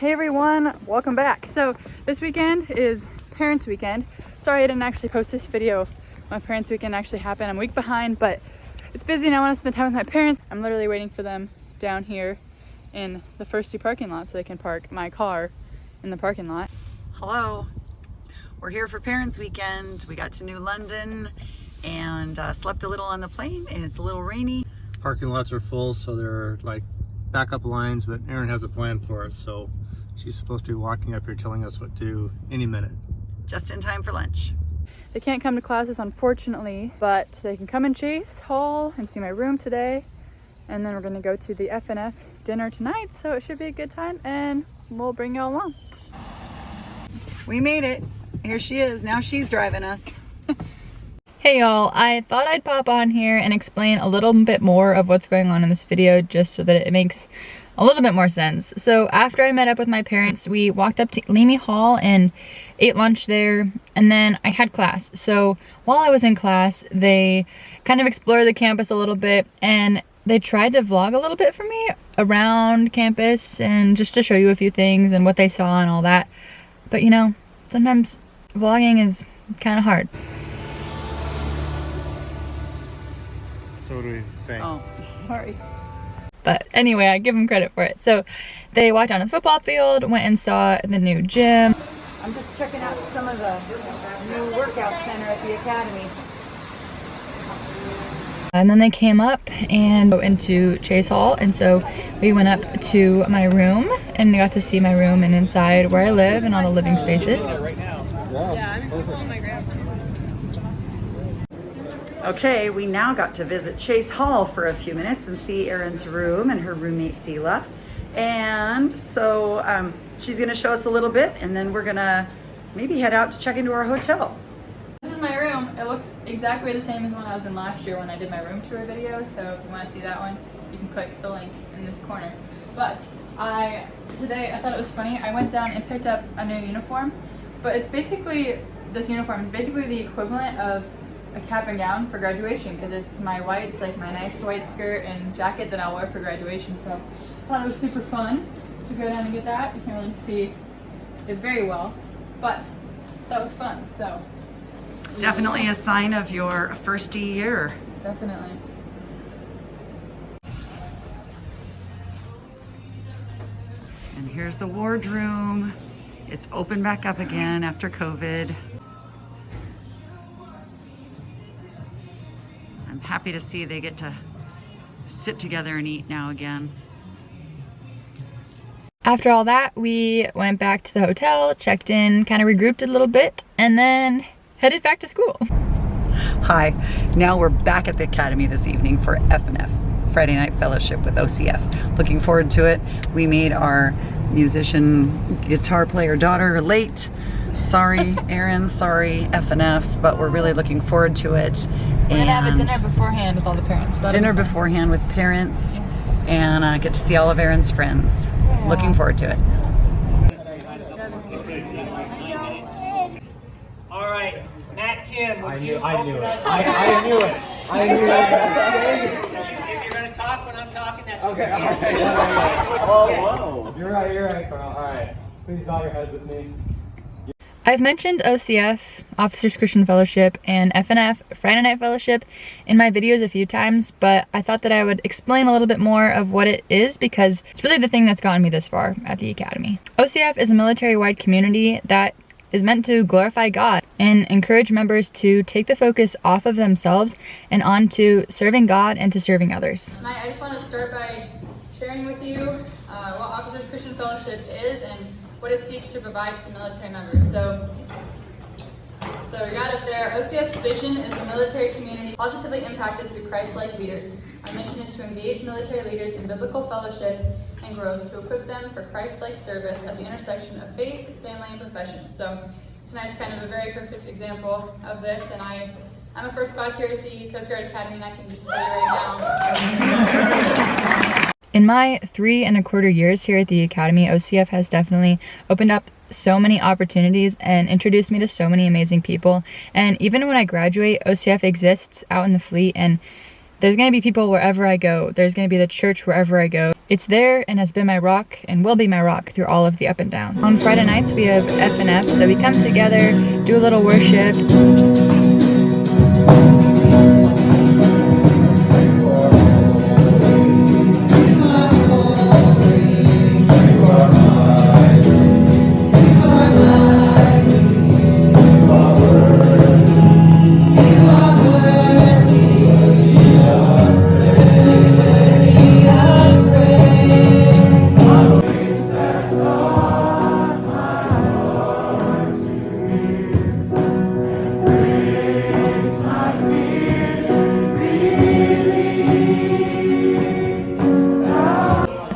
Hey everyone, welcome back. So this weekend is Parents Weekend. Sorry I didn't actually post this video when Parents Weekend actually happened. I'm a week behind, but it's busy and I want to spend time with my parents. I'm literally waiting for them down here in the First Two parking lot so they can park my car in the parking lot. Hello, we're here for Parents Weekend. We got to New London and slept a little on the plane, and it's a little rainy. Parking lots are full, so there are like backup lines, but Erin has a plan for us, so she's supposed to be walking up here telling us what to do any minute. Just in time for lunch. They can't come to classes, unfortunately, but they can come and Chase Hall and see my room today. And then we're gonna go to the FNF dinner tonight, so it should be a good time, and we'll bring y'all along. We made it. Here she is. Now she's driving us. Hey y'all, I thought I'd pop on here and explain a little bit more of what's going on in this video just so that it makes a little bit more sense. So after I met up with my parents, we walked up to Leamy Hall and ate lunch there, and then I had class. So while I was in class, they kind of explored the campus a little bit, and they tried to vlog a little bit for me around campus and just to show you a few things and what they saw and all that. But you know, sometimes vlogging is kind of hard. So what are we saying? Oh, Sorry. But anyway, I give them credit for it. So they walked on the football field, went and saw the new gym. I'm just checking out some of the new workout center at the academy. And then they came up and go into Chase Hall, and so we went up to my room and got to see my room and inside where I live and all the living spaces. Okay, we now got to visit Chase Hall for a few minutes and see Erin's room and her roommate Sela. And so she's gonna show us a little bit, and then we're gonna maybe head out to check into our hotel. This is my room. It looks exactly the same as when I was in last year when I did my room tour video. So if you want to see that one, you can click the link in this corner. But today I thought it was funny. I went down and picked up a new uniform, but it's basically, this uniform is basically the equivalent of a cap and gown for graduation, because it's my whites, like my nice white skirt and jacket that I'll wear for graduation. So I thought it was super fun to go down and get that. You can't really see it very well, but that was fun. So Definitely a sign of your first year. definitely. And here's the wardroom. It's open back up again after COVID. I'm happy to see they get to sit together and eat now again. After all that, we went back to the hotel, checked in, kind of regrouped a little bit, and then headed back to school. Hi, now we're back at the Academy this evening for FNF, Friday Night Fellowship with OCF. Looking forward to it. We made our musician guitar player daughter late. Sorry, Erin, sorry, FNF, but we're really looking forward to it. We're gonna have a dinner beforehand with all the parents. Dinner beforehand with parents, and get to see all of Erin's friends. Yeah. Looking forward to it. All right, Matt Kim, would you I knew open it. us I knew it. I knew it. If you're going to talk when I'm talking, that's Okay, what you all get. right. That's what you Oh, get. whoa. You're right, Carl. All right. Please bow your heads with me. I've mentioned OCF, Officers Christian Fellowship, and FNF, Friday Night Fellowship, in my videos a few times, but I thought that I would explain a little bit more of what it is because it's really the thing that's gotten me this far at the Academy. OCF is a military-wide community that is meant to glorify God and encourage members to take the focus off of themselves and onto serving God and to serving others. Tonight I just want to start by sharing with you what Officers Christian Fellowship is and what it seeks to provide to military members. So we got up there. OCF's vision is the military community positively impacted through Christ-like leaders. Our mission is to engage military leaders in biblical fellowship and growth to equip them for Christ-like service at the intersection of faith, family, and profession. So tonight's kind of a very perfect example of this, and I'm a first class here at the Coast Guard Academy, and I can just tell you right now. In my 3¼ years here at the Academy, OCF has definitely opened up so many opportunities and introduced me to so many amazing people. And even when I graduate, OCF exists out in the fleet, and there's going to be people wherever I go. There's going to be the church wherever I go. It's there and has been my rock and will be my rock through all of the up and downs. On Friday nights we have F&F, so we come together, do a little worship.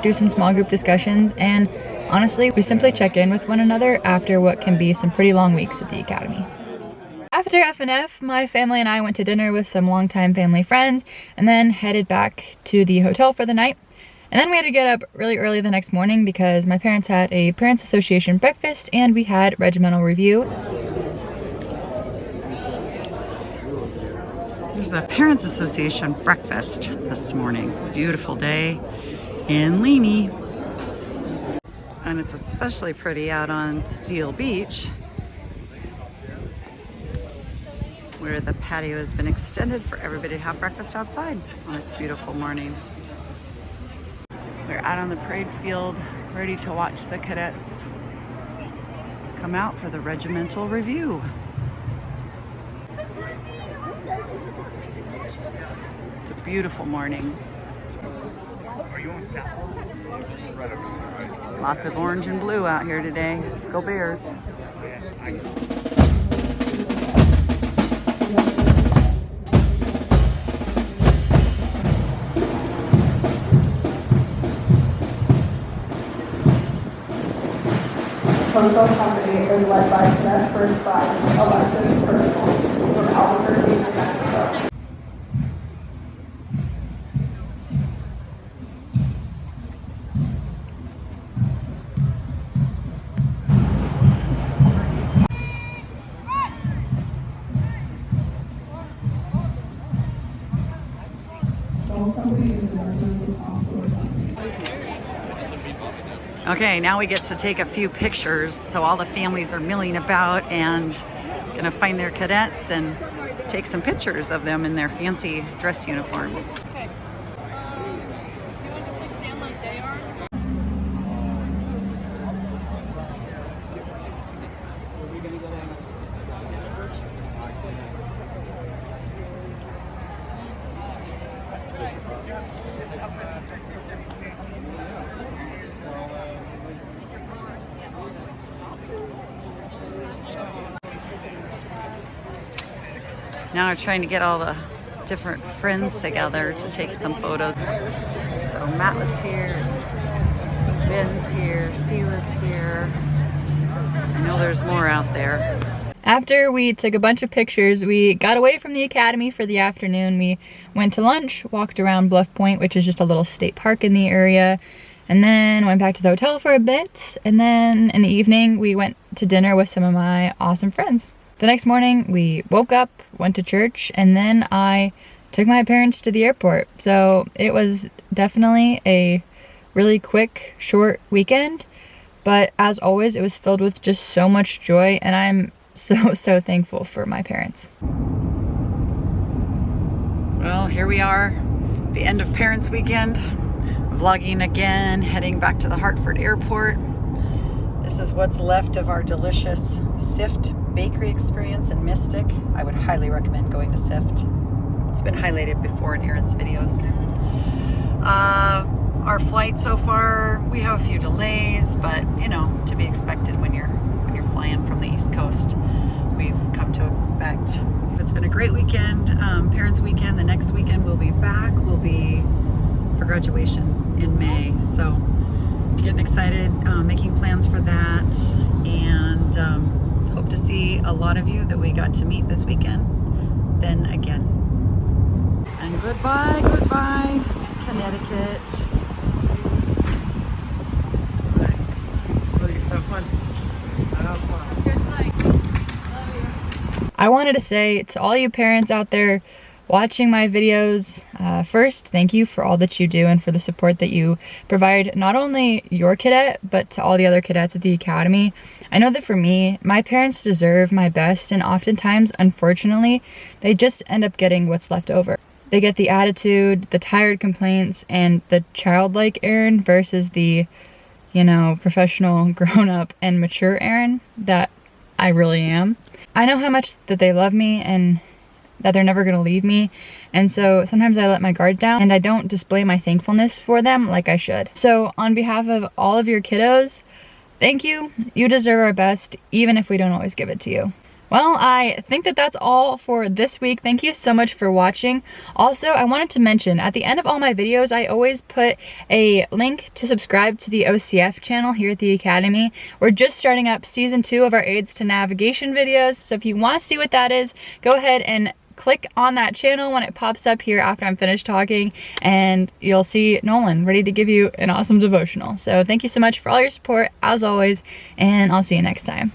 Do some small group discussions, and honestly, we simply check in with one another after what can be some pretty long weeks at the academy. After F&F, my family and I went to dinner with some longtime family friends and then headed back to the hotel for the night. And then we had to get up really early the next morning because my parents had a Parents Association breakfast and we had regimental review. There's the Parents Association breakfast this morning. Beautiful day in Limy. And it's especially pretty out on Steel Beach, where the patio has been extended for everybody to have breakfast outside on this beautiful morning. We're out on the parade field, ready to watch the cadets come out for the regimental review. It's a beautiful morning. Lots of orange and blue out here today. Go Bears. Hotel Company is led by Cadet First Class Alexis Personal from Albuquerque, New Mexico. Okay, now we get to take a few pictures. So all the families are milling about and gonna find their cadets and take some pictures of them in their fancy dress uniforms. Okay. Do you want to just stand like they are? Now we're trying to get all the different friends together to take some photos. So Matt was here, Ben's here, Sela's here. I know there's more out there. After we took a bunch of pictures, we got away from the academy for the afternoon. We went to lunch, walked around Bluff Point, which is just a little state park in the area, and then went back to the hotel for a bit. And then in the evening, we went to dinner with some of my awesome friends. The next morning, we woke up, went to church, and then I took my parents to the airport. So it was definitely a really quick, short weekend. But as always, it was filled with just so much joy, and I'm so thankful for my parents. Well, here we are, the end of Parents Weekend. Vlogging again, heading back to the Hartford Airport. This is what's left of our delicious Sift bakery experience in Mystic. I would highly recommend going to Sift. It's been highlighted before in Aaron's videos. Our flight so far, we have a few delays, but you know, to be expected when you're flying from the East Coast. We've come to expect. It's been a great weekend, Parents Weekend. The next weekend we'll be back. We'll be for graduation in May. So getting excited, making plans for that, and hope to see a lot of you that we got to meet this weekend then again. And goodbye, Connecticut. Have fun. Have fun. I wanted to say to all you parents out there, watching my videos. First, thank you for all that you do and for the support that you provide, not only your cadet, but to all the other cadets at the Academy. I know that for me, my parents deserve my best, and oftentimes, unfortunately, they just end up getting what's left over. They get the attitude, the tired complaints, and the childlike Erin versus the, you know, professional, grown-up, and mature Erin that I really am. I know how much that they love me and that they're never gonna leave me, and so sometimes I let my guard down and I don't display my thankfulness for them like I should. So on behalf of all of your kiddos, thank you. You deserve our best, even if we don't always give it to you. Well, I think that that's all for this week. Thank you so much for watching. Also, I wanted to mention, at the end of all my videos, I always put a link to subscribe to the OCF channel here at the Academy. We're just starting up season 2 of our Aids to Navigation videos, so if you want to see what that is, go ahead and click on that channel when it pops up here after I'm finished talking, and you'll see Nolan ready to give you an awesome devotional. So thank you so much for all your support, as always, and I'll see you next time.